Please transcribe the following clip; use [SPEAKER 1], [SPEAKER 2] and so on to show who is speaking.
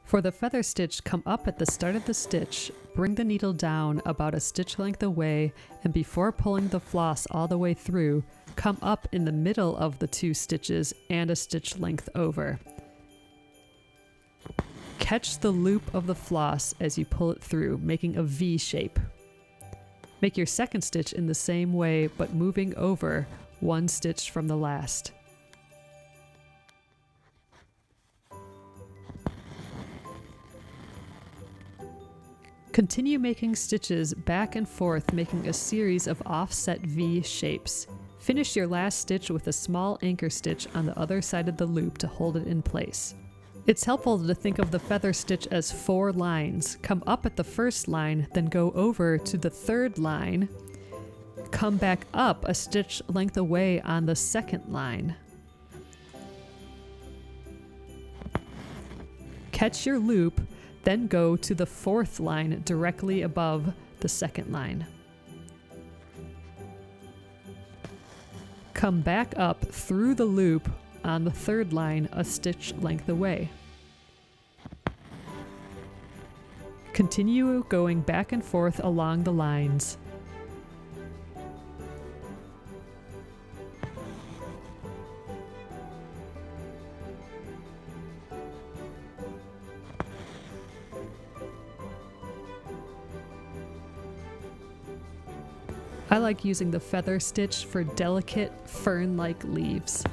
[SPEAKER 1] For the feather stitch, come up at the start of the stitch, bring the needle down about a stitch length away, and before pulling the floss all the way through, come up in the middle of the 2 stitches and a stitch length over. Catch the loop of the floss as you pull it through, making a V shape. Make your second stitch in the same way, but moving over 1 stitch from the last. Continue making stitches back and forth, making a series of offset V shapes. Finish your last stitch with a small anchor stitch on the other side of the loop to hold it in place. It's helpful to think of the feather stitch as 4 lines. Come up at the first line, then go over to the 3rd line. Come back up a stitch length away on the 2nd line. Catch your loop, then go to the 4th line directly above the 2nd line. Come back up through the loop on the 3rd line a stitch length away. Continue going back and forth along the lines. I like using the feather stitch for delicate fern-like leaves.